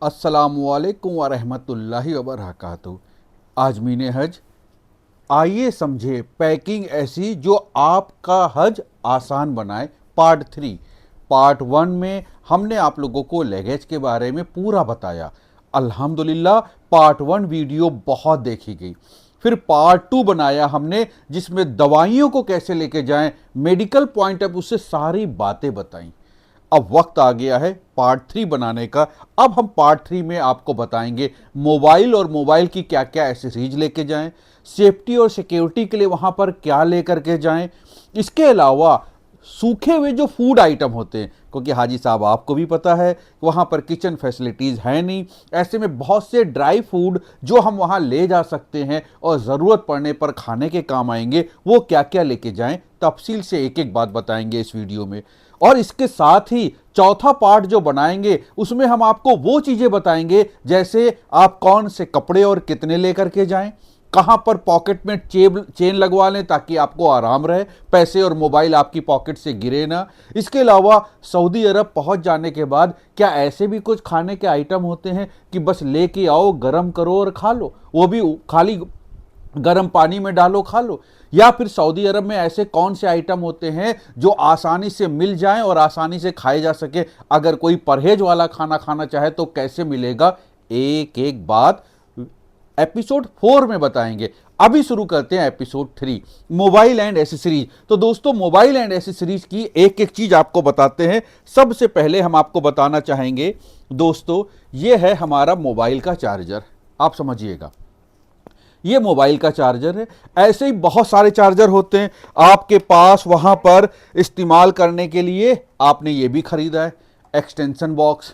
अस्सलामुअलैकुम वरहमतुल्लाहि वबरकातुहू। आज मीने हज, आइए समझे पैकिंग ऐसी जो आपका हज आसान बनाए। पार्ट 3। पार्ट 1 में हमने आप लोगों को लगेज के बारे में पूरा बताया। अल्हम्दुलिल्लाह पार्ट 1 वीडियो बहुत देखी गई। फिर पार्ट 2 बनाया हमने, जिसमें दवाइयों को कैसे लेके जाएं, मेडिकल पॉइंट ऑफ व्यू से सारी बातें बताई। अब वक्त आ गया है पार्ट 3 बनाने का। अब हम पार्ट 3 में आपको बताएंगे मोबाइल और मोबाइल की क्या क्या एसेसरीज लेके जाएं, सेफ्टी और सिक्योरिटी के लिए वहां पर क्या लेकर के जाएं। इसके अलावा सूखे हुए जो फूड आइटम होते हैं, क्योंकि हाजी साहब आपको भी पता है वहां पर किचन फैसिलिटीज है नहीं, ऐसे में बहुत से ड्राई फूड जो हम वहां ले जा सकते हैं और ज़रूरत पड़ने पर खाने के काम आएंगे, वो क्या क्या लेके जाएं, तफसील से एक एक बात बताएंगे इस वीडियो में। और इसके साथ ही चौथा पार्ट जो बनाएंगे उसमें हम आपको वो चीजें बताएंगे, जैसे आप कौन से कपड़े और कितने लेकर के जाएं, कहां पर पॉकेट में चेन लगवा लें ताकि आपको आराम रहे, पैसे और मोबाइल आपकी पॉकेट से गिरे ना। इसके अलावा सऊदी अरब पहुंच जाने के बाद क्या ऐसे भी कुछ खाने के आइटम होते हैं कि बस लेके आओ, गरम करो और खा लो, वो भी खाली गर्म पानी में डालो खा लो। या फिर सऊदी अरब में ऐसे कौन से आइटम होते हैं जो आसानी से मिल जाएं और आसानी से खाए जा सके, अगर कोई परहेज वाला खाना खाना चाहे तो कैसे मिलेगा, एक एक बात एपिसोड 4 में बताएंगे। अभी शुरू करते हैं एपिसोड 3, मोबाइल एंड एसेसरीज। तो दोस्तों, मोबाइल एंड एसेसरीज की एक एक चीज आपको बताते हैं। सबसे पहले हम आपको बताना चाहेंगे दोस्तों, यह है हमारा मोबाइल का चार्जर। आप समझिएगा, ये मोबाइल का चार्जर है। ऐसे ही बहुत सारे चार्जर होते हैं आपके पास, वहां पर इस्तेमाल करने के लिए आपने ये भी खरीदा है एक्सटेंशन बॉक्स,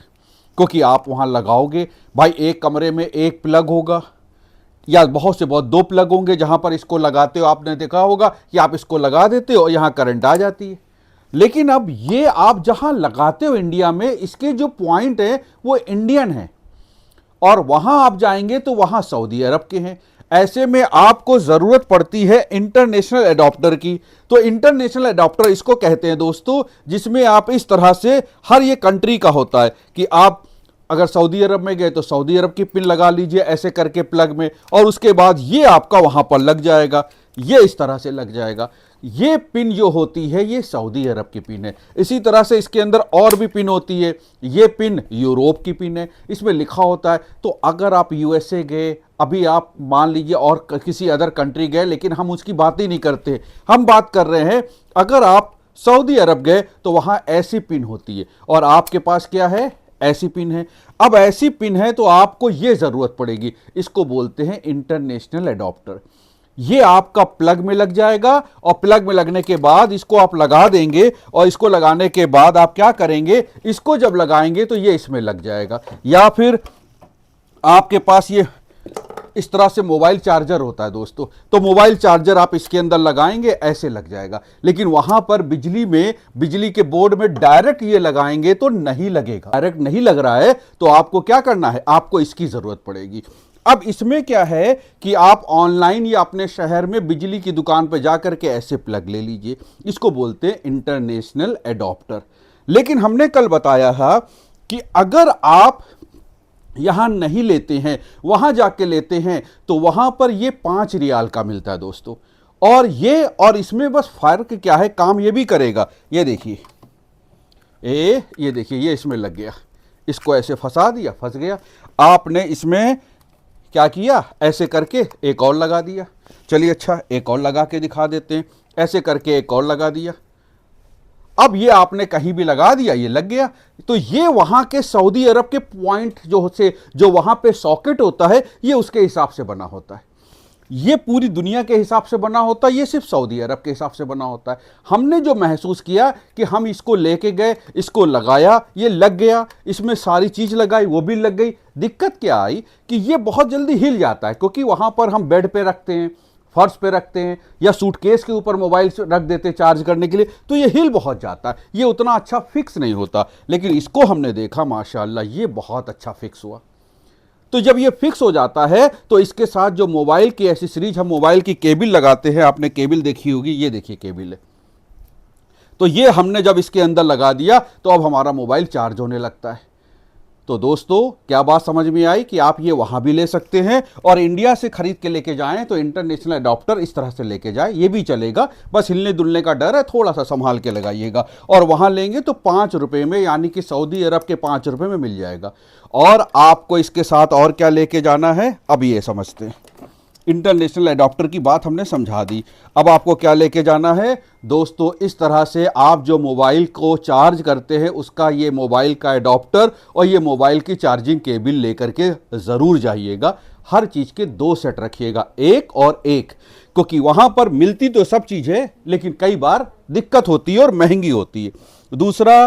क्योंकि आप वहां लगाओगे भाई, एक कमरे में एक प्लग होगा या बहुत से बहुत 2 प्लग होंगे। जहां पर इसको लगाते हो, आपने देखा होगा कि आप इसको लगा देते हो, यहां करंट आ जाती है। लेकिन अब ये आप जहां लगाते हो इंडिया में, इसके जो पॉइंट है वो इंडियन है, और वहां आप जाएंगे तो वहां सऊदी अरब के हैं। ऐसे में आपको जरूरत पड़ती है इंटरनेशनल एडाप्टर की। तो इंटरनेशनल एडाप्टर इसको कहते हैं दोस्तों, जिसमें आप इस तरह से, हर ये कंट्री का होता है कि आप अगर सऊदी अरब में गए तो सऊदी अरब की पिन लगा लीजिए ऐसे करके प्लग में, और उसके बाद ये आपका वहां पर लग जाएगा, ये इस तरह से लग जाएगा। ये पिन जो होती है ये सऊदी अरब की पिन है। इसी तरह से इसके अंदर और भी पिन होती है। ये पिन यूरोप की पिन है, इसमें लिखा होता है। तो अगर आप यूएसए गए, अभी आप मान लीजिए और किसी अदर कंट्री गए, लेकिन हम उसकी बात ही नहीं करते, हम बात कर रहे हैं अगर आप सऊदी अरब गए तो वहां ऐसी पिन होती है, और आपके पास क्या है, ऐसी पिन है। अब ऐसी पिन है तो आपको यह जरूरत पड़ेगी, इसको बोलते हैं इंटरनेशनल एडाप्टर। ये आपका प्लग में लग जाएगा, और प्लग में लगने के बाद इसको आप लगा देंगे, और इसको लगाने के बाद आप क्या करेंगे, इसको जब लगाएंगे तो ये इसमें लग जाएगा। या फिर आपके पास ये इस तरह से मोबाइल चार्जर होता है दोस्तों, तो मोबाइल चार्जर आप इसके अंदर लगाएंगे, ऐसे लग जाएगा। लेकिन वहां पर बिजली के बोर्ड में डायरेक्ट ये लगाएंगे तो नहीं लगेगा। डायरेक्ट नहीं लग रहा है तो आपको क्या करना है, आपको इसकी जरूरत पड़ेगी। अब इसमें क्या है कि आप ऑनलाइन या अपने शहर में बिजली की दुकान पर जाकर के ऐसे प्लग ले लीजिए, इसको बोलते हैं इंटरनेशनल एडाप्टर। लेकिन हमने कल बताया था कि अगर आप यहां नहीं लेते हैं, वहां जाके लेते हैं, तो वहां पर ये 5 रियाल का मिलता है दोस्तों। और इसमें बस फर्क क्या है, काम ये भी करेगा। ये देखिए, ये देखिए, ये इसमें लग गया, इसको ऐसे फंसा दिया, फंस गया। आपने इसमें क्या किया, ऐसे करके एक और लगा दिया। चलिए अच्छा, एक और लगा के दिखा देते हैं। ऐसे करके एक और लगा दिया। अब ये आपने कहीं भी लगा दिया, ये लग गया। तो ये वहां के सऊदी अरब के पॉइंट जो वहां पे सॉकेट होता है, ये उसके हिसाब से बना होता है। ये पूरी दुनिया के हिसाब से बना होता है, ये सिर्फ सऊदी अरब के हिसाब से बना होता है। हमने जो महसूस किया कि हम इसको लेके गए, इसको लगाया, ये लग गया, इसमें सारी चीज लगाई, वो भी लग गई। दिक्कत क्या आई कि ये बहुत जल्दी हिल जाता है, क्योंकि वहां पर हम बेड पे रखते हैं, फर्श पे रखते हैं, या सूटकेस के ऊपर मोबाइल रख देते हैं चार्ज करने के लिए, तो ये हिल बहुत जाता है, ये उतना अच्छा फिक्स नहीं होता। लेकिन इसको हमने देखा, माशाल्लाह ये बहुत अच्छा फिक्स हुआ। तो जब ये फिक्स हो जाता है तो इसके साथ जो मोबाइल की एसेसरीज, हम मोबाइल की केबल लगाते हैं, आपने केबल देखी होगी, ये देखिए केबल है। तो ये हमने जब इसके अंदर लगा दिया तो अब हमारा मोबाइल चार्ज होने लगता है। तो दोस्तों क्या बात समझ में आई कि आप ये वहाँ भी ले सकते हैं, और इंडिया से खरीद के लेके जाएं तो इंटरनेशनल अडॉप्टर इस तरह से लेके जाएं, ये भी चलेगा। बस हिलने डुलने का डर है, थोड़ा सा संभाल के लगाइएगा। और वहाँ लेंगे तो 5 रुपये में, यानी कि सऊदी अरब के 5 रुपये में मिल जाएगा। और आपको इसके साथ और क्या लेके जाना है, अब ये समझते हैं। इंटरनेशनल एडाप्टर की बात हमने समझा दी, अब आपको क्या लेके जाना है दोस्तों। इस तरह से आप जो मोबाइल को चार्ज करते हैं उसका ये मोबाइल का एडाप्टर और ये मोबाइल की चार्जिंग केबल लेकर के ज़रूर जाइएगा। हर चीज़ के 2 सेट रखिएगा, एक और एक, क्योंकि वहाँ पर मिलती तो सब चीज़ है लेकिन कई बार दिक्कत होती है और महंगी होती है। दूसरा,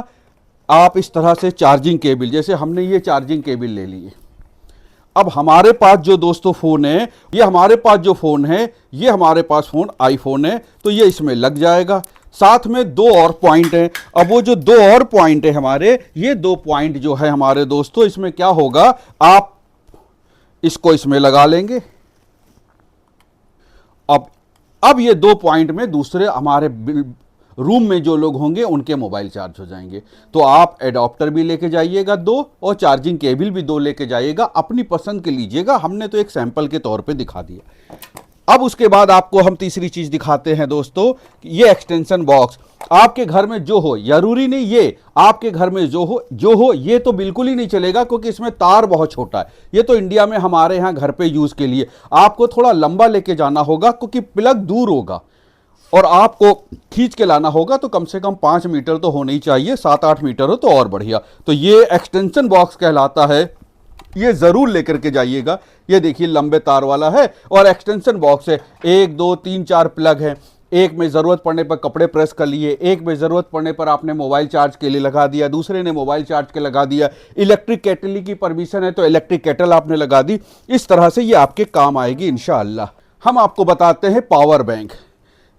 आप इस तरह से चार्जिंग केबल, जैसे हमने ये चार्जिंग केबल ले ली है, अब हमारे पास जो दोस्तों फ़ोन है, ये हमारे पास जो फ़ोन है, ये हमारे पास फ़ोन आईफोन है, तो ये इसमें लग जाएगा। साथ में 2 और पॉइंट हैं। अब वो जो 2 और पॉइंट है हमारे, ये 2 पॉइंट जो है हमारे दोस्तों, इसमें क्या होगा, आप इसको इसमें लगा लेंगे। अब ये 2 पॉइंट में दूसरे हमारे रूम में जो लोग होंगे उनके मोबाइल चार्ज हो जाएंगे। तो आप एडाप्टर भी लेके जाइएगा 2 और चार्जिंग केबल भी 2 लेके जाइएगा, अपनी पसंद के लीजिएगा। हमने तो एक सैंपल के तौर पे दिखा दिया। अब उसके बाद आपको हम तीसरी चीज दिखाते हैं दोस्तों, ये एक्सटेंशन बॉक्स। आपके घर में जो हो, जरूरी नहीं ये आपके घर में जो हो ये तो बिल्कुल ही नहीं चलेगा, क्योंकि इसमें तार बहुत छोटा है। ये तो इंडिया में हमारे यहाँ घर पे यूज के लिए, आपको थोड़ा लंबा लेके जाना होगा क्योंकि प्लग दूर होगा और आपको खींच के लाना होगा। तो कम से कम 5 मीटर तो होना ही चाहिए, 7-8 मीटर हो तो और बढ़िया। तो ये एक्सटेंशन बॉक्स कहलाता है, ये जरूर लेकर के जाइएगा। ये देखिए लंबे तार वाला है और एक्सटेंशन बॉक्स है। 1 2 3 4 प्लग है। एक में ज़रूरत पड़ने पर कपड़े प्रेस कर लिए, एक में ज़रूरत पड़ने पर आपने मोबाइल चार्ज के लिए लगा दिया, दूसरे ने मोबाइल चार्ज के लगा दिया। इलेक्ट्रिक केटल की परमिशन है तो इलेक्ट्रिक केटल आपने लगा दी। इस तरह से ये आपके काम आएगी इंशाअल्लाह। हम आपको बताते हैं पावर बैंक।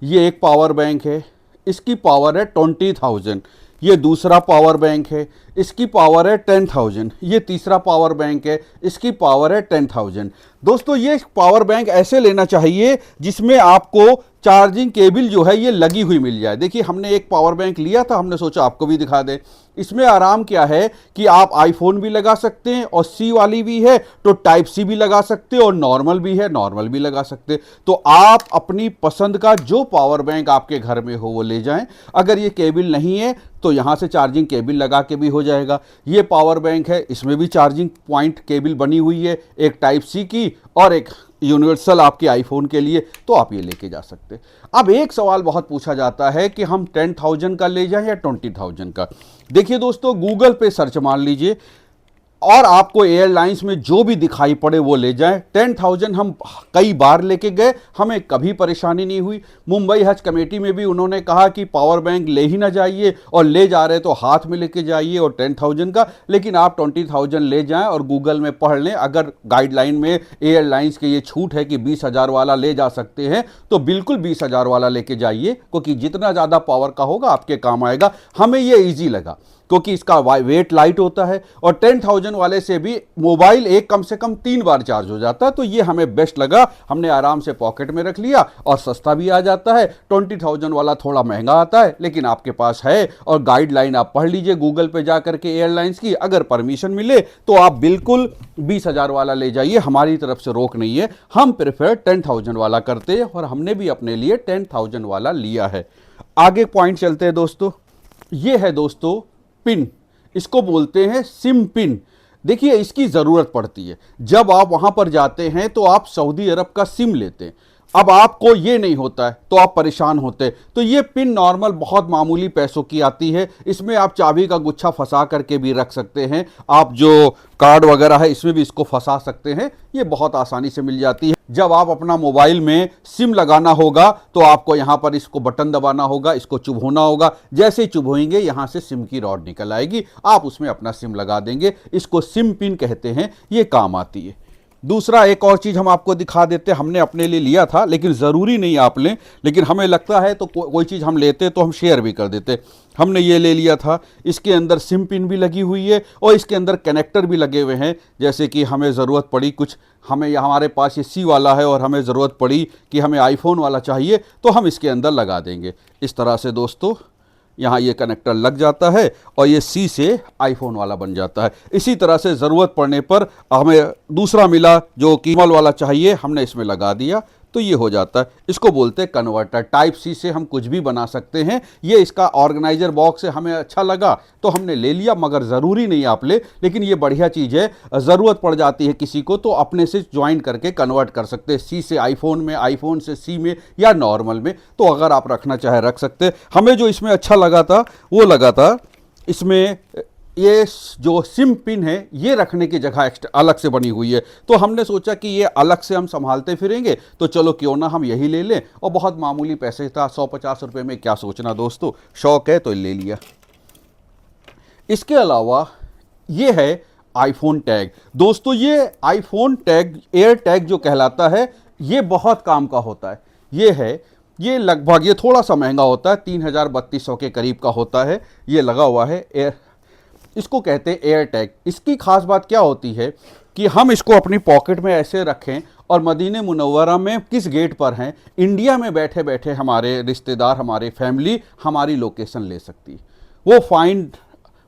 ये एक पावर बैंक है, इसकी पावर है 20,000। ये दूसरा पावर बैंक है, इसकी पावर है 10,000। ये तीसरा पावर बैंक है, इसकी पावर है 10,000। दोस्तों ये पावर बैंक ऐसे लेना चाहिए जिसमें आपको चार्जिंग केबल जो है ये लगी हुई मिल जाए। देखिए हमने एक पावर बैंक लिया था, हमने सोचा आपको भी दिखा दें। इसमें आराम क्या है कि आप आईफोन भी लगा सकते हैं और सी वाली भी है तो टाइप सी भी लगा सकते हैं, और नॉर्मल भी है, नॉर्मल भी लगा सकते हैं। तो आप अपनी पसंद का जो पावर बैंक आपके घर में हो वो ले जाएं। अगर ये केबल नहीं है तो यहाँ से चार्जिंग केबल लगा के भी हो जाएगा। ये पावर बैंक है, इसमें भी चार्जिंग पॉइंट केबल बनी हुई है, एक टाइप सी की और एक यूनिवर्सल आपके आईफोन के लिए, तो आप ये लेके जा सकते हैं। अब एक सवाल बहुत पूछा जाता है कि हम 10,000 का ले जाएं या 20,000 का। देखिए दोस्तों, गूगल पे सर्च मार लीजिए और आपको एयरलाइंस में जो भी दिखाई पड़े वो ले जाएं। 10,000 हम कई बार लेके गए, हमें कभी परेशानी नहीं हुई। मुंबई हज कमेटी में भी उन्होंने कहा कि पावर बैंक ले ही ना जाइए, और ले जा रहे तो हाथ में लेके जाइए और 10,000 का, लेकिन आप 20,000 ले जाएं और गूगल में पढ़ लें। अगर गाइडलाइन में एयरलाइंस के ये छूट है कि 20,000 वाला ले जा सकते हैं तो बिल्कुल 20,000 वाला लेके जाइए, क्योंकि जितना ज़्यादा पावर का होगा आपके काम आएगा। हमें ये ईजी लगा क्योंकि इसका वेट लाइट होता है, और 10,000 वाले से भी मोबाइल एक कम से कम 3 बार चार्ज हो जाता है। तो ये हमें बेस्ट लगा, हमने आराम से पॉकेट में रख लिया और सस्ता भी आ जाता है। 20,000 वाला थोड़ा महंगा आता है, लेकिन आपके पास है, और गाइडलाइन आप पढ़ लीजिए गूगल पे जा करके एयरलाइंस की। अगर परमिशन मिले तो आप बिल्कुल 20,000 वाला ले जाइए, हमारी तरफ से रोक नहीं है। हम प्रेफर 10,000 वाला करते हैं और हमने भी अपने लिए 10,000 वाला लिया है। आगे पॉइंट चलते हैं दोस्तों। ये है दोस्तों पिन, इसको बोलते हैं सिम पिन। देखिए इसकी ज़रूरत पड़ती है जब आप वहाँ पर जाते हैं तो आप सऊदी अरब का सिम लेते हैं। अब आपको ये नहीं होता है तो आप परेशान होते हैं। तो ये पिन नॉर्मल बहुत मामूली पैसों की आती है। इसमें आप चाबी का गुच्छा फंसा करके भी रख सकते हैं, आप जो कार्ड वगैरह है इसमें भी इसको फंसा सकते हैं। ये बहुत आसानी से मिल जाती है। जब आप अपना मोबाइल में सिम लगाना होगा तो आपको यहाँ पर इसको बटन दबाना होगा, इसको चुभोना होगा। जैसे ही चुभोएंगे यहाँ से सिम की रॉड निकल आएगी, आप उसमें अपना सिम लगा देंगे। इसको सिम पिन कहते हैं, ये काम आती है। दूसरा एक और चीज़ हम आपको दिखा देते, हमने अपने लिए लिया था लेकिन ज़रूरी नहीं आप लें, लेकिन हमें लगता है तो कोई चीज़ हम लेते तो हम शेयर भी कर देते। हमने ये ले लिया था, इसके अंदर सिम पिन भी लगी हुई है और इसके अंदर कनेक्टर भी लगे हुए हैं। जैसे कि हमें ज़रूरत पड़ी कुछ, हमें हमारे पास ये सी वाला है और हमें ज़रूरत पड़ी कि हमें आईफोन वाला चाहिए तो हम इसके अंदर लगा देंगे। इस तरह से दोस्तों यहाँ ये कनेक्टर लग जाता है और ये सी से आईफोन वाला बन जाता है। इसी तरह से ज़रूरत पड़ने पर हमें दूसरा मिला जो कीमल वाला चाहिए, हमने इसमें लगा दिया तो ये हो जाता है। इसको बोलते हैं कन्वर्टर। टाइप सी से हम कुछ भी बना सकते हैं। ये इसका ऑर्गेनाइजर बॉक्स है, हमें अच्छा लगा तो हमने ले लिया, मगर ज़रूरी नहीं आप ले, लेकिन ये बढ़िया चीज़ है। ज़रूरत पड़ जाती है किसी को तो अपने से ज्वाइन करके कन्वर्ट कर सकते हैं, सी से आईफोन में, आईफोन से सी में या नॉर्मल में। तो अगर आप रखना चाहे रख सकते हैं। हमें जो इसमें अच्छा लगा था वो लगा था इसमें ये जो सिम पिन है ये रखने की जगह एक्स्ट्रा अलग से बनी हुई है। तो हमने सोचा कि ये अलग से हम संभालते फिरेंगे तो चलो क्यों ना हम यही ले लें। और बहुत मामूली पैसे था, 150 रुपये में क्या सोचना दोस्तों, शौक है तो ले लिया। इसके अलावा ये है आईफोन टैग। दोस्तों ये आईफोन टैग, एयर टैग जो कहलाता है, ये बहुत काम का होता है। ये है, ये लगभग, ये थोड़ा सा महंगा होता है, 3000-3200 के करीब का होता है। ये लगा हुआ है एयर, इसको कहते हैं एयर टैग। इसकी खास बात क्या होती है कि हम इसको अपनी पॉकेट में ऐसे रखें और मदीने मुनव्वरा में किस गेट पर हैं, इंडिया में बैठे बैठे हमारे रिश्तेदार, हमारी फैमिली हमारी लोकेशन ले सकती है। वो फाइंड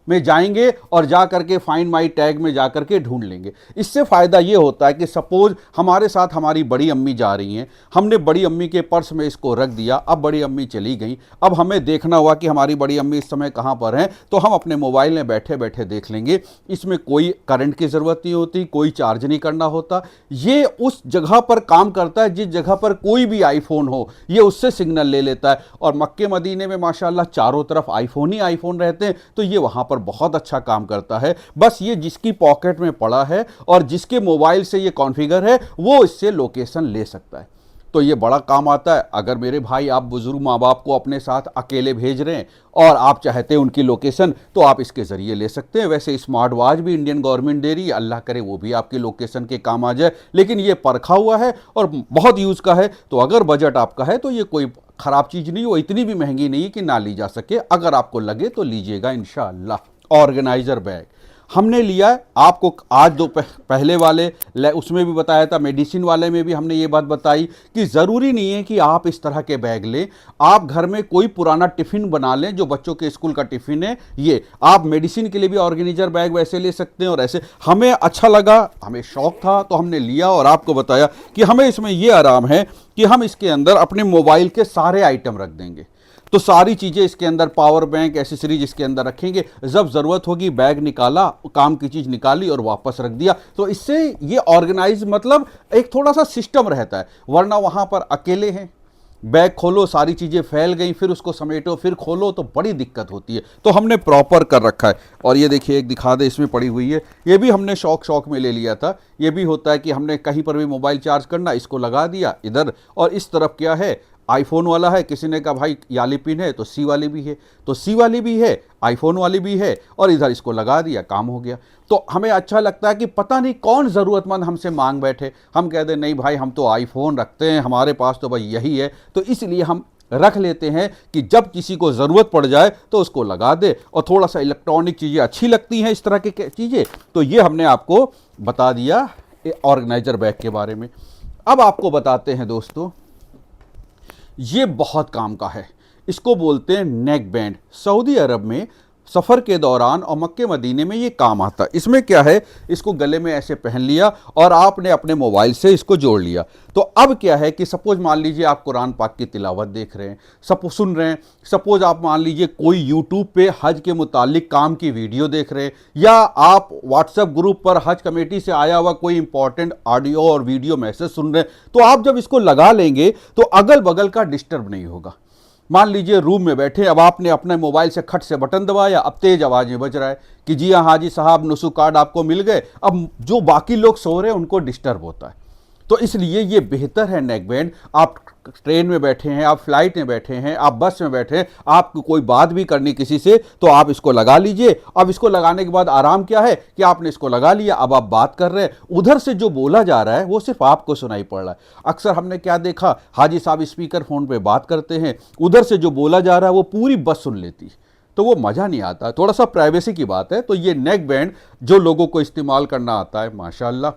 में जाएंगे और जा करके फाइंड माई टैग में जा करके ढूंढ लेंगे। इससे फ़ायदा ये होता है कि सपोज हमारे साथ हमारी बड़ी अम्मी जा रही हैं, हमने बड़ी अम्मी के पर्स में इसको रख दिया, अब बड़ी अम्मी चली गई, अब हमें देखना हुआ कि हमारी बड़ी अम्मी इस समय कहाँ पर हैं, तो हम अपने मोबाइल में बैठे बैठे देख लेंगे। इसमें कोई करंट की ज़रूरत नहीं होती, कोई चार्ज नहीं करना होता। ये उस जगह पर काम करता है जिस जगह पर कोई भी आईफोन हो, ये उससे सिग्नल ले लेता है। और मक्के मदीने में माशाल्लाह चारों तरफ आईफोन ही आईफोन रहते हैं, तो ये वहाँ पर बहुत अच्छा काम करता है। बस ये जिसकी पॉकेट में पड़ा है और जिसके मोबाइल से ये कॉन्फ़िगर है वो इससे लोकेशन ले सकता है। तो ये बड़ा काम आता है। अगर मेरे भाई आप बुजुर्ग माँ बाप को अपने साथ अकेले भेज रहे हैं और आप चाहते हैं उनकी लोकेशन, तो आप इसके ज़रिए ले सकते हैं। वैसे स्मार्ट वॉच भी इंडियन गवर्नमेंट दे रही है, अल्लाह करे वो भी आपकी लोकेशन के काम आ जाए, लेकिन ये परखा हुआ है और बहुत यूज़ का है। तो अगर बजट आपका है तो ये कोई ख़राब चीज़ नहीं, वो इतनी भी महंगी नहीं है कि ना ली जा सके। अगर आपको लगे तो लीजिएगा इंशाअल्लाह। ऑर्गेनाइजर बैग हमने लिया है, आपको आज दो पहले वाले उसमें भी बताया था, मेडिसिन वाले में भी हमने ये बात बताई कि ज़रूरी नहीं है कि आप इस तरह के बैग लें। आप घर में कोई पुराना टिफ़िन बना लें, जो बच्चों के स्कूल का टिफ़िन है, ये आप मेडिसिन के लिए भी ऑर्गेनाइजर बैग वैसे ले सकते हैं। और ऐसे हमें अच्छा लगा, हमें शौक था तो हमने लिया और आपको बताया कि हमें इसमें ये आराम है कि हम इसके अंदर अपने मोबाइल के सारे आइटम रख देंगे। तो सारी चीज़ें इसके अंदर, पावर बैंक, एसेसरीज इसके अंदर रखेंगे। जब ज़रूरत होगी बैग निकाला, काम की चीज़ निकाली और वापस रख दिया। तो इससे ये ऑर्गेनाइज, मतलब एक थोड़ा सा सिस्टम रहता है। वरना वहाँ पर अकेले हैं, बैग खोलो सारी चीज़ें फैल गई, फिर उसको समेटो, फिर खोलो, तो बड़ी दिक्कत होती है। तो हमने प्रॉपर कर रखा है। और ये देखिए, एक दिखा दे, इसमें पड़ी हुई है, ये भी हमने शौक में ले लिया था। ये भी होता है कि हमने कहीं पर भी मोबाइल चार्ज करना, इसको लगा दिया इधर। और इस तरफ क्या है, आईफोन वाला है, किसी ने कहा भाई याली पिन है तो सी वाली भी है, तो सी वाली भी है, आईफोन वाली भी है, और इधर इसको लगा दिया, काम हो गया। तो हमें अच्छा लगता है कि पता नहीं कौन ज़रूरतमंद हमसे मांग बैठे, हम कह दें नहीं भाई हम तो आईफोन रखते हैं, हमारे पास तो भाई यही है। तो इसलिए हम रख लेते हैं कि जब किसी को ज़रूरत पड़ जाए तो उसको लगा दे। और थोड़ा सा इलेक्ट्रॉनिक चीज़ें अच्छी लगती हैं, इस तरह की चीज़ें, तो ये हमने आपको बता दिया ऑर्गेनाइजर बैग के बारे में। अब आपको बताते हैं दोस्तों, ये बहुत काम का है, इसको बोलते हैं नेक बैंड। सऊदी अरब में सफ़र के दौरान और मक्के मदीने में ये काम आता है। इसमें क्या है, इसको गले में ऐसे पहन लिया और आपने अपने मोबाइल से इसको जोड़ लिया। तो अब क्या है कि सपोज मान लीजिए आप कुरान पाक की तिलावत देख रहे हैं, सुन रहे हैं, सपोज आप मान लीजिए कोई यूट्यूब पे हज के मुतालिक काम की वीडियो देख रहे हैं, या आप व्हाट्सएप ग्रुप पर हज कमेटी से आया हुआ कोई इंपॉर्टेंट ऑडियो और वीडियो मैसेज सुन रहे हैं, तो आप जब इसको लगा लेंगे तो अगल बगल का डिस्टर्ब नहीं होगा। मान लीजिए रूम में बैठे, अब आपने अपने मोबाइल से खट से बटन दबाया, अब तेज आवाज़ में बज रहा है कि जी हाँ हाजी साहब नुसु कार्ड आपको मिल गए। अब जो बाकी लोग सो रहे हैं उनको डिस्टर्ब होता है। तो इसलिए ये बेहतर है नेक बैंड। आप ट्रेन में बैठे हैं, आप फ्लाइट में बैठे हैं, आप बस में बैठे हैं, आपको कोई बात भी करनी किसी से, तो आप इसको लगा लीजिए। अब इसको लगाने के बाद आराम क्या है कि आपने इसको लगा लिया, अब आप बात कर रहे हैं, उधर से जो बोला जा रहा है वो सिर्फ आपको सुनाई पड़ रहा है। अक्सर हमने क्या देखा, हाजी साहब स्पीकर फोन पे बात करते हैं, उधर से जो बोला जा रहा है वो पूरी बस सुन लेती है, तो वो मज़ा नहीं आता, थोड़ा सा प्राइवेसी की बात है। तो ये नेक बैंड जो लोगों को इस्तेमाल करना आता है माशाल्लाह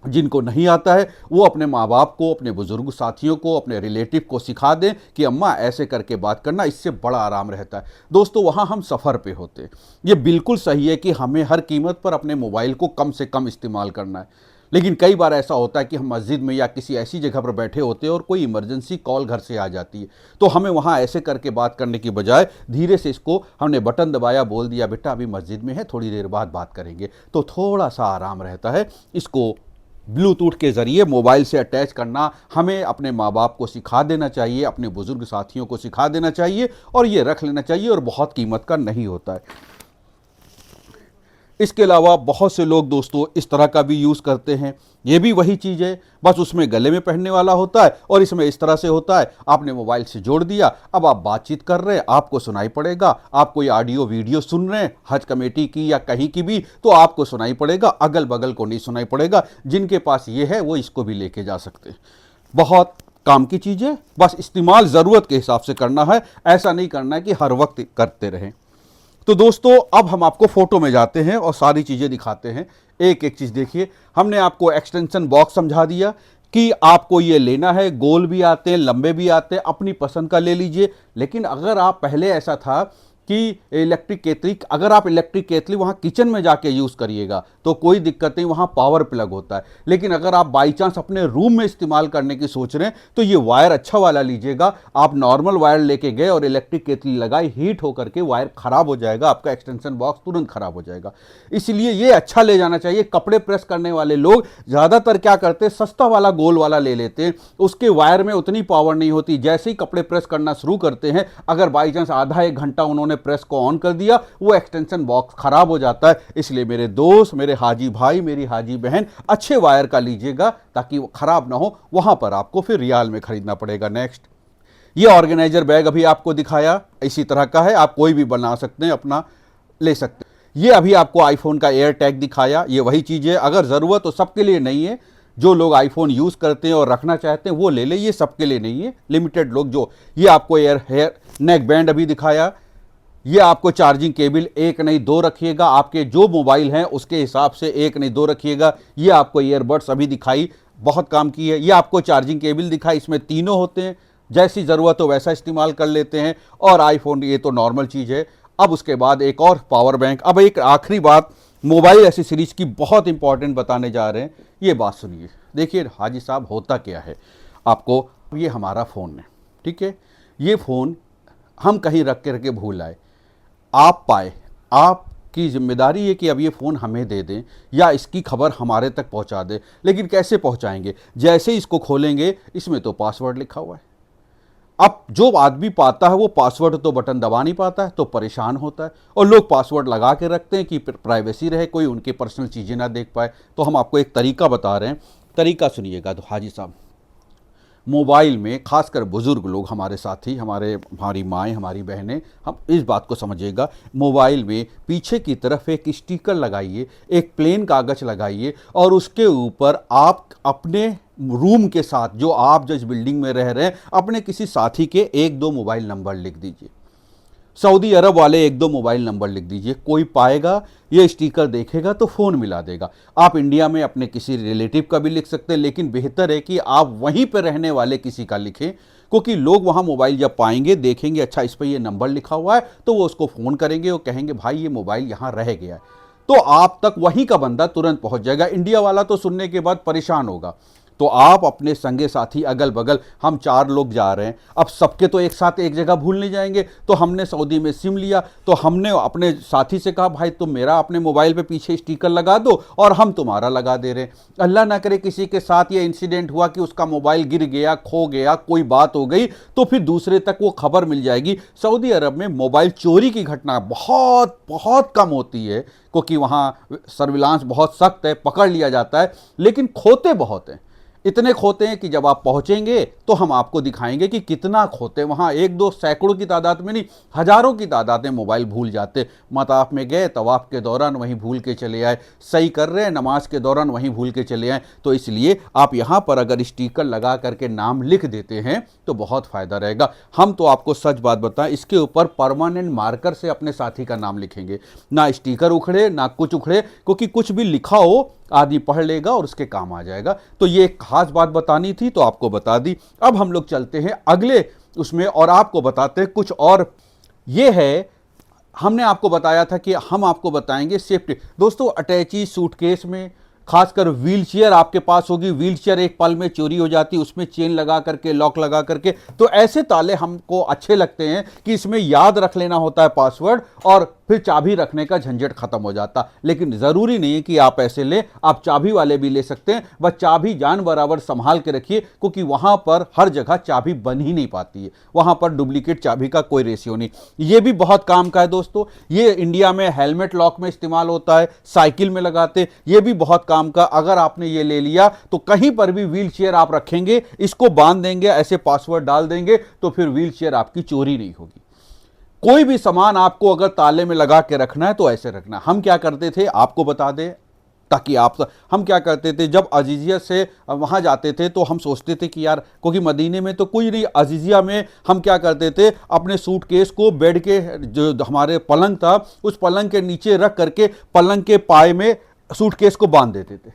जिनको नहीं आता है वो अपने माँ बाप को, अपने बुजुर्ग साथियों को, अपने रिलेटिव को सिखा दें कि अम्मा ऐसे करके बात करना, इससे बड़ा आराम रहता है। दोस्तों वहाँ हम सफ़र पे होते हैं। ये बिल्कुल सही है कि हमें हर कीमत पर अपने मोबाइल को कम से कम इस्तेमाल करना है, लेकिन कई बार ऐसा होता है कि हम मस्जिद में या किसी ऐसी जगह पर बैठे होते हैं और कोई इमरजेंसी कॉल घर से आ जाती है, तो हमें वहाँ ऐसे करके बात करने की बजाय धीरे से इसको हमने बटन दबाया, बोल दिया बेटा अभी मस्जिद में है, थोड़ी देर बाद बात करेंगे, तो थोड़ा सा आराम रहता है। इसको ब्लूटूथ के ज़रिए मोबाइल से अटैच करना हमें अपने माँ बाप को सिखा देना चाहिए, अपने बुज़ुर्ग साथियों को सिखा देना चाहिए और ये रख लेना चाहिए, और बहुत कीमत का नहीं होता है। इसके अलावा बहुत से लोग दोस्तों इस तरह का भी यूज़ करते हैं, ये भी वही चीज़ है, बस उसमें गले में पहनने वाला होता है और इसमें इस तरह से होता है, आपने मोबाइल से जोड़ दिया, अब आप बातचीत कर रहे हैं, आपको सुनाई पड़ेगा, आप कोई ऑडियो वीडियो सुन रहे हैं हज कमेटी की या कहीं की भी, तो आपको सुनाई पड़ेगा, अगल बगल को नहीं सुनाई पड़ेगा। जिनके पास ये है वो इसको भी लेके जा सकते हैं। बहुत काम की चीज़ है, बस इस्तेमाल ज़रूरत के हिसाब से करना है, ऐसा नहीं करना है कि हर वक्त करते रहें। तो दोस्तों अब हम आपको फोटो में जाते हैं और सारी चीज़ें दिखाते हैं। एक एक चीज़ देखिए, हमने आपको एक्सटेंशन बॉक्स समझा दिया कि आपको ये लेना है, गोल भी आते हैं, लंबे भी आते हैं, अपनी पसंद का ले लीजिए। लेकिन अगर आप पहले ऐसा था कि इलेक्ट्रिक केतली, अगर आप इलेक्ट्रिक केतली वहाँ किचन में जाके यूज़ करिएगा तो कोई दिक्कत नहीं, वहाँ पावर प्लग होता है। लेकिन अगर आप बाई चांस अपने रूम में इस्तेमाल करने की सोच रहे हैं तो ये वायर अच्छा वाला लीजिएगा। आप नॉर्मल वायर लेके गए और इलेक्ट्रिक केतली लगाई, हीट होकर के वायर ख़राब हो जाएगा, आपका एक्सटेंशन बॉक्स तुरंत ख़राब हो जाएगा। इसलिए ये अच्छा ले जाना चाहिए। कपड़े प्रेस करने वाले लोग ज़्यादातर क्या करते हैं, सस्ता वाला गोल वाला ले लेते हैं, उसके वायर में उतनी पावर नहीं होती। जैसे ही कपड़े प्रेस करना शुरू करते हैं, अगर बाई चांस आधा एक घंटा उन्होंने प्रेस को ऑन कर दिया, वो एक्सटेंशन बॉक्स खराब हो जाता है। इसलिए मेरे दोस्त, मेरे हाजी भाई, मेरी हाजी बहन, अच्छे वायर का लीजिएगा ताकि वो खराब ना हो। वहां पर आपको फिर रियाल में खरीदना पड़ेगा। नेक्स्ट, ये ऑर्गेनाइजर बैग अभी आपको दिखाया, इसी तरह का है, आप कोई भी बना सकते हैं, अपना ले सकते हैं। ये अभी आपको आईफोन का एयर टैग दिखाया, ये वही चीज़ है। अगर ज़रूरत तो सबके लिए नहीं है, जो लोग आईफोन यूज़ करते हैं और रखना चाहते हैं वो ले ले, ये सबके लिए नहीं है, लिमिटेड लोग जो। ये आपको हेयर नेक बैंड अभी दिखाया। ये आपको चार्जिंग केबल एक नहीं दो रखिएगा, आपके जो मोबाइल हैं उसके हिसाब से एक नहीं दो रखिएगा। ये आपको ईयरबड्स अभी दिखाई, बहुत काम की है। ये आपको चार्जिंग केबल दिखाई, इसमें तीनों होते हैं, जैसी ज़रूरत हो वैसा इस्तेमाल कर लेते हैं। और आईफोन ये तो नॉर्मल चीज़ है। अब उसके बाद एक और पावर बैंक। अब एक आखिरी बात मोबाइल एसेसरीज की बहुत इंपॉर्टेंट बताने जा रहे हैं, ये बात सुनिए। देखिए हाजी साहब, होता क्या है आपको, ये हमारा फ़ोन है, ठीक है, ये फ़ोन हम कहीं रख के भूल आए, आप पाए, आपकी जिम्मेदारी है कि अब ये फ़ोन हमें दे दें या इसकी खबर हमारे तक पहुंचा दें। लेकिन कैसे पहुंचाएंगे? जैसे ही इसको खोलेंगे, इसमें तो पासवर्ड लिखा हुआ है। अब जो आदमी पाता है वो पासवर्ड तो बटन दबा नहीं पाता है, तो परेशान होता है। और लोग पासवर्ड लगा के रखते हैं कि प्राइवेसी रहे, कोई उनकी पर्सनल चीज़ें ना देख पाए। तो हम आपको एक तरीका बता रहे हैं, तरीका सुनिएगा। तो हाजी साहब, मोबाइल में खासकर बुज़ुर्ग लोग, हमारे साथी, हमारी माएँ, हमारी बहनें, हम इस बात को समझिएगा, मोबाइल में पीछे की तरफ एक स्टिकर लगाइए, एक प्लेन कागज़ लगाइए और उसके ऊपर आप अपने रूम के साथ, जो आप जिस बिल्डिंग में रह रहे हैं, अपने किसी साथी के एक दो मोबाइल नंबर लिख दीजिए। सऊदी अरब वाले एक दो मोबाइल नंबर लिख दीजिए, कोई पाएगा, ये स्टिकर देखेगा तो फ़ोन मिला देगा। आप इंडिया में अपने किसी रिलेटिव का भी लिख सकते हैं, लेकिन बेहतर है कि आप वहीं पर रहने वाले किसी का लिखें, क्योंकि लोग वहाँ मोबाइल जब पाएंगे, देखेंगे अच्छा इस पर ये नंबर लिखा हुआ है, तो वो उसको फ़ोन करेंगे और कहेंगे भाई ये मोबाइल यहाँ रह गया है, तो आप तक वहीं का बंदा तुरंत पहुँच जाएगा। इंडिया वाला तो सुनने के बाद परेशान होगा। तो आप अपने संगे साथी, अगल बगल, हम 4 लोग जा रहे हैं, अब सबके तो एक साथ एक जगह भूल नहीं जाएंगे। तो हमने सऊदी में सिम लिया, तो हमने अपने साथी से कहा भाई तुम मेरा अपने मोबाइल पे पीछे स्टिकर लगा दो और हम तुम्हारा लगा दे रहे हैं। अल्लाह ना करे किसी के साथ ये इंसिडेंट हुआ कि उसका मोबाइल गिर गया, खो गया, कोई बात हो गई, तो फिर दूसरे तक वो खबर मिल जाएगी। सऊदी अरब में मोबाइल चोरी की घटना बहुत बहुत कम होती है, क्योंकि वहाँ सर्विलांस बहुत सख्त है, पकड़ लिया जाता है, लेकिन खोते बहुत हैं। इतने खोते हैं कि जब आप पहुंचेंगे तो हम आपको दिखाएंगे कि कितना खोते। वहाँ एक दो सैकड़ों की तादाद में नहीं, हज़ारों की तादाद में मोबाइल भूल जाते। मताफ में गए, तवाफ़ के दौरान वहीं भूल के चले आए, सही कर रहे हैं, नमाज के दौरान वहीं भूल के चले आए। तो इसलिए आप यहाँ पर अगर स्टिकर लगा करके नाम लिख देते हैं तो बहुत फ़ायदा रहेगा। हम तो आपको सच बात बताएं, इसके ऊपर परमानेंट मार्कर से अपने साथी का नाम लिखेंगे, ना स्टिकर उखड़े ना कुछ उखड़े, क्योंकि कुछ भी लिखा हो आदमी पढ़ लेगा और उसके काम आ जाएगा। तो ये एक खास बात बतानी थी तो आपको बता दी। अब हम लोग चलते हैं अगले उसमें और आपको बताते हैं कुछ और। ये है, हमने आपको बताया था कि हम आपको बताएंगे सेफ्टी। दोस्तों अटैची सूटकेस में खासकर व्हील चेयर आपके पास होगी, व्हील चेयर एक पल में चोरी हो जाती है, उसमें चेन लगा करके लॉक लगा करके, तो ऐसे ताले हमको अच्छे लगते हैं कि इसमें याद रख लेना होता है पासवर्ड और फिर चाबी रखने का झंझट खत्म हो जाता। लेकिन जरूरी नहीं है कि आप ऐसे लें, आप चाबी वाले भी ले सकते हैं, बस चाबी जान बराबर संभाल के रखिए क्योंकि वहां पर हर जगह चाबी बन ही नहीं पाती है, वहां पर डुप्लीकेट चाबी का कोई रेशियो नहीं। ये भी बहुत काम का है दोस्तों। ये इंडिया में हेलमेट लॉक में इस्तेमाल होता है, साइकिल में लगाते, ये भी बहुत काम का। अगर आपने ये ले लिया तो कहीं पर भी व्हील चेयर आप रखेंगे, इसको बांध देंगे, ऐसे पासवर्ड डाल देंगे तो फिर व्हील चेयर आपकी चोरी नहीं होगी। कोई भी सामान आपको अगर ताले में लगा के रखना है तो ऐसे रखना। हम क्या करते थे आपको बता दें ताकि आप, हम क्या करते थे जब अजीजिया से वहां जाते थे तो हम सोचते थे कि यार, क्योंकि मदीने में तो कोई नहीं, अजीजिया में हम क्या करते थे अपने सूटकेस को बेड के जो हमारे पलंग था उस पलंग के नीचे रख करके पलंग के पाए में सूटकेस को बांध देते थे।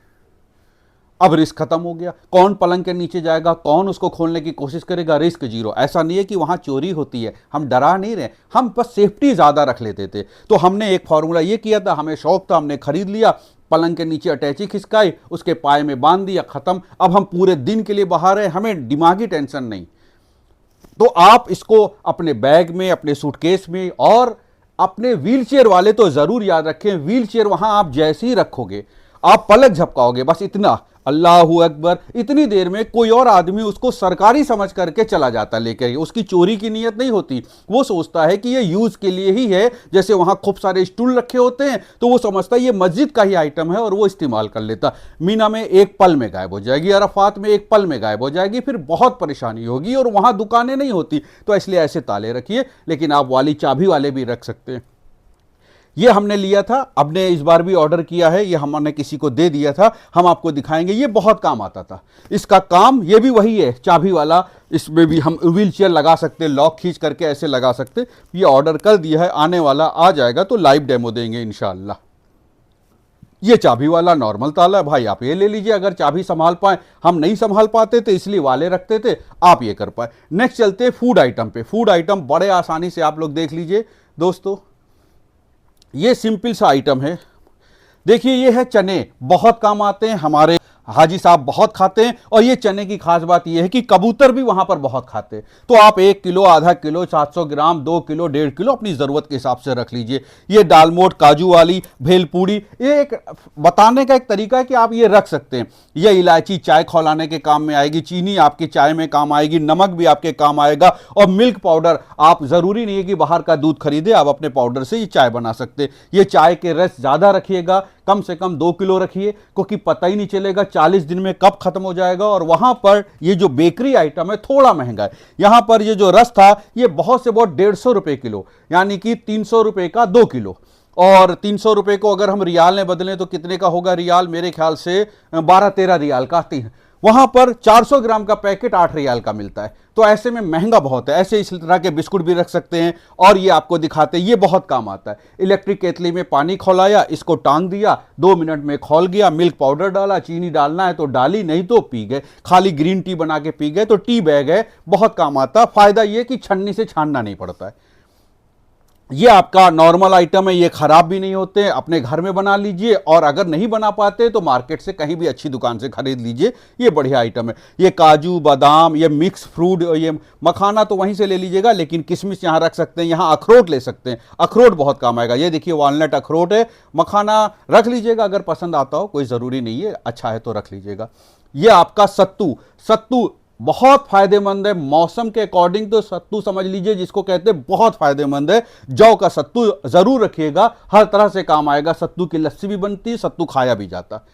अब रिस्क खत्म हो गया, कौन पलंग के नीचे जाएगा, कौन उसको खोलने की कोशिश करेगा, रिस्क जीरो। ऐसा नहीं है कि वहां चोरी होती है, हम डरा नहीं रहे, हम बस सेफ्टी ज्यादा रख लेते थे। तो हमने एक फॉर्मूला ये किया था, हमें शौक था, हमने खरीद लिया, पलंग के नीचे अटैची खिसकाई, उसके पाए में बांध दिया, खत्म। अब हम पूरे दिन के लिए बाहर हैं, हमें दिमागी टेंशन नहीं। तो आप इसको अपने बैग में, अपने सूटकेस में, और अपने व्हील चेयर वाले तो जरूर याद रखें, व्हील चेयर वहां आप जैसे ही रखोगे आप पलक झपकाओगे, बस इतना, अल्लाहू अकबर, इतनी देर में कोई और आदमी उसको सरकारी समझ करके चला जाता लेकर। उसकी चोरी की नीयत नहीं होती, वो सोचता है कि ये यूज के लिए ही है। जैसे वहां खूब सारे स्टूल रखे होते हैं तो वो समझता है ये मस्जिद का ही आइटम है और वो इस्तेमाल कर लेता। मीना में एक पल में गायब हो जाएगी, अरफात में एक पल में गायब हो जाएगी, फिर बहुत परेशानी होगी और वहां दुकानें नहीं होती। तो इसलिए ऐसे ताले रखिए, लेकिन आप वाली चाबी वाले भी रख सकते हैं। ये हमने लिया था, हमने इस बार भी ऑर्डर किया है, ये हमने किसी को दे दिया था, हम आपको दिखाएंगे। ये बहुत काम आता था, इसका काम ये भी वही है, चाबी वाला। इसमें भी हम व्हील चेयर लगा सकते, लॉक खींच करके ऐसे लगा सकते। ये ऑर्डर कर दिया है, आने वाला आ जाएगा तो लाइव डेमो देंगे इंशाअल्लाह। ये चाबी वाला नॉर्मल ताला है भाई, आप ये ले लीजिए अगर चाबी संभाल पाए। हम नहीं संभाल पाते थे इसलिए वाले रखते थे, आप ये कर पाए। नेक्स्ट चलते हैं फूड आइटम पे। फूड आइटम बड़े आसानी से आप लोग देख लीजिए दोस्तों, ये सिंपल सा आइटम है। देखिए ये है चने, बहुत काम आते हैं, हमारे हाजी साहब बहुत खाते हैं। और ये चने की खास बात ये है कि कबूतर भी वहां पर बहुत खाते हैं। तो आप 1 किलो, आधा किलो, 700 ग्राम, 2 किलो, 1.5 किलो अपनी जरूरत के हिसाब से रख लीजिए। ये दालमोट, काजू वाली, भेलपूड़ी, ये एक बताने का एक तरीका है कि आप ये रख सकते हैं। ये इलायची चाय खौलाने के काम में आएगी, चीनी आपकी चाय में काम आएगी, नमक भी आपके काम आएगा, और मिल्क पाउडर। आप जरूरी नहीं है कि बाहर का दूध खरीदे, आप अपने पाउडर से ये चाय बना सकते हैं। ये चाय के रस ज्यादा रखिएगा, कम से कम 2 किलो रखिए, क्योंकि पता ही नहीं चलेगा 40 दिन में कब खत्म हो जाएगा। और वहां पर ये जो बेकरी आइटम है थोड़ा महंगा है। यहां पर ये जो रस था ये बहुत से बहुत 150 रुपए किलो, यानी कि 300 रुपए का 2 किलो। और 300 रुपए को अगर हम रियाल में बदलें तो कितने का होगा रियाल, मेरे ख्याल से 12-13 रियाल का आती है। वहां पर 400 ग्राम का पैकेट 8 रियाल का मिलता है। तो ऐसे में महंगा बहुत है। ऐसे इस तरह के बिस्कुट भी रख सकते हैं। और ये आपको दिखाते हैं, ये बहुत काम आता है। इलेक्ट्रिक केतली में पानी खौलाया, इसको टांग दिया, 2 मिनट में खौल गया, मिल्क पाउडर डाला, चीनी डालना है तो डाली, नहीं तो पी गए, खाली ग्रीन टी बना के पी गए। तो टी बैग है, बहुत काम आता है। फायदा ये कि छन्नी से छानना नहीं पड़ता है। ये आपका नॉर्मल आइटम है, ये खराब भी नहीं होते, अपने घर में बना लीजिए। और अगर नहीं बना पाते तो मार्केट से कहीं भी अच्छी दुकान से खरीद लीजिए, ये बढ़िया आइटम है। ये काजू बादाम, ये मिक्स फ्रूट, ये मखाना तो वहीं से ले लीजिएगा, लेकिन किशमिश यहाँ रख सकते हैं, यहाँ अखरोट ले सकते हैं, अखरोट बहुत काम आएगा। ये देखिए वॉलनट अखरोट है, मखाना रख लीजिएगा अगर पसंद आता हो, कोई ज़रूरी नहीं है, अच्छा है तो रख लीजिएगा। ये आपका सत्तू, सत्तू बहुत फायदेमंद है, मौसम के अकॉर्डिंग तो सत्तू समझ लीजिए जिसको कहते हैं, बहुत फायदेमंद है। जौ का सत्तू जरूर रखिएगा, हर तरह से काम आएगा। सत्तू की लस्सी भी बनती है, सत्तू खाया भी जाता।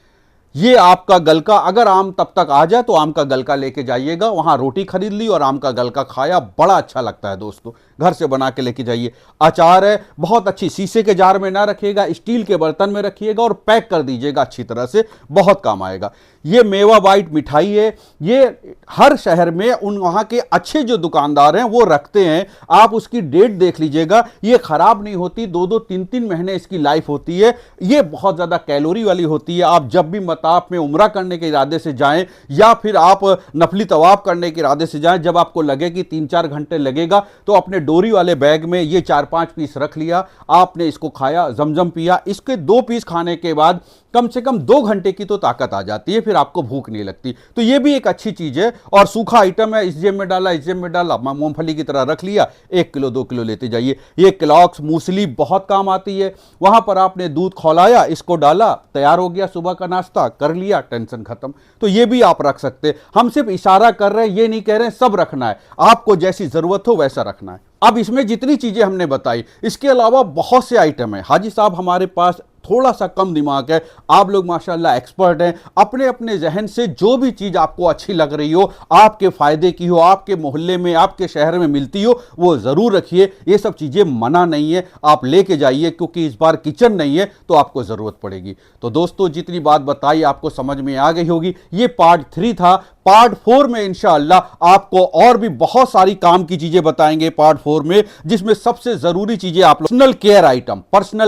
ये आपका गलका, अगर आम तब तक आ जाए तो आम का गलका लेके जाइएगा, वहां रोटी खरीद ली और आम का गलका खाया, बड़ा अच्छा लगता है दोस्तों, घर से बना के लेके जाइए। अचार है, बहुत अच्छी, शीशे के जार में ना रखिएगा, स्टील के बर्तन में रखिएगा और पैक कर दीजिएगा अच्छी तरह से, बहुत काम आएगा। ये मेवा बाइट मिठाई है, ये हर शहर में उन वहां के अच्छे जो दुकानदार हैं वो रखते हैं, आप उसकी डेट देख लीजिएगा, ये खराब नहीं होती, 2-2 3-3 महीने इसकी लाइफ होती है। ये बहुत ज्यादा कैलोरी वाली होती है। आप जब भी मताफ में उम्रा करने के इरादे से जाएं या फिर आप नफली तवाफ करने के इरादे से जाएं, जब आपको लगे कि 3-4 घंटे लगेगा तो अपने डोरी वाले बैग में ये 4-5 पीस रख लिया, आपने इसको खाया, जमजम पिया, इसके 2 पीस खाने के बाद कम से कम 2 घंटे की तो ताकत आ जाती है, फिर आपको भूख नहीं लगती। तो ये भी एक अच्छी चीज है। और सूखा आइटम है, इस जेब में डाला, इस जेब में डाला, मूंगफली की तरह रख लिया, 1 किलो 2 किलो लेते जाइए। ये क्लॉक्स मूसली बहुत काम आती है, वहां पर आपने दूध खौलाया, इसको डाला, तैयार हो गया, सुबह का नाश्ता कर लिया, टेंशन खत्म। तो ये भी आप रख सकते हैं। हम सिर्फ इशारा कर रहे हैं, ये नहीं कह रहे हैं सब रखना है, आपको जैसी जरूरत हो वैसा रखना है। अब इसमें जितनी चीजें हमने बताई, इसके अलावा बहुत से आइटम है। हाजी साहब हमारे पास थोड़ा सा कम दिमाग है, आप लोग माशाल्लाह एक्सपर्ट हैं, अपने अपने जहन से जो भी चीज आपको अच्छी लग रही हो, आपके फायदे की हो, आपके मोहल्ले में, आपके शहर में मिलती हो, वो जरूर रखिए। ये सब चीजें मना नहीं है, आप लेके जाइए, क्योंकि इस बार किचन नहीं है तो आपको जरूरत पड़ेगी। तो दोस्तों, जितनी बात बताई आपको समझ में आ गई होगी। ये पार्ट 3 था। पार्ट 4 में इंशाअल्लाह आपको और भी बहुत सारी काम की चीजें बताएंगे पार्ट 4 में, जिसमें सबसे जरूरी चीजें आप पर्सनल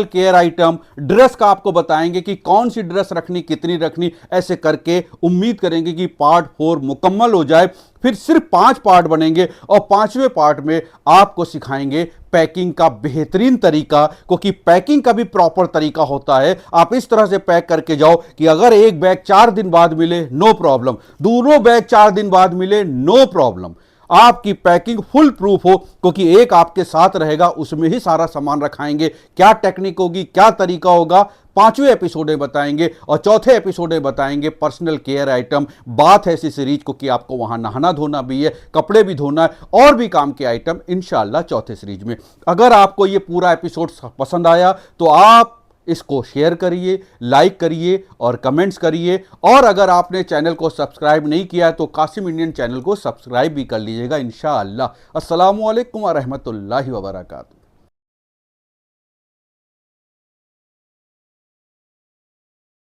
केयर आइटम, ड्रेस का आपको बताएंगे कि कौन सी ड्रेस रखनी, कितनी रखनी, ऐसे करके उम्मीद करेंगे कि पार्ट 4 मुकम्मल हो जाए। फिर सिर्फ 5 पार्ट बनेंगे और 5वें पार्ट में आपको सिखाएंगे पैकिंग का बेहतरीन तरीका, क्योंकि पैकिंग का भी प्रॉपर तरीका होता है। आप इस तरह से पैक करके जाओ कि अगर एक बैग 4 दिन बाद मिले नो प्रॉब्लम, दोनों बैग 4 दिन बाद मिले नो प्रॉब्लम, आपकी पैकिंग फुल प्रूफ हो, क्योंकि एक आपके साथ रहेगा, उसमें ही सारा सामान रखाएंगे। क्या टेक्निक होगी, क्या तरीका होगा, 5वें एपिसोड में बताएंगे और चौथे एपिसोड में बताएंगे पर्सनल केयर आइटम। बात है ऐसी सीरीज को कि आपको वहां नहाना धोना भी है, कपड़े भी धोना है और भी काम के आइटम इंशाल्लाह चौथे सीरीज में। अगर आपको ये पूरा एपिसोड पसंद आया तो आप इसको शेयर करिए, लाइक करिए और कमेंट्स करिए। और अगर आपने चैनल को सब्सक्राइब नहीं किया है तो कासिम इंडियन चैनल को सब्सक्राइब भी कर लीजिएगा इंशाअल्लाह। अस्सलामु अलैकुम व रहमतुल्लाहि व बरकातुहू।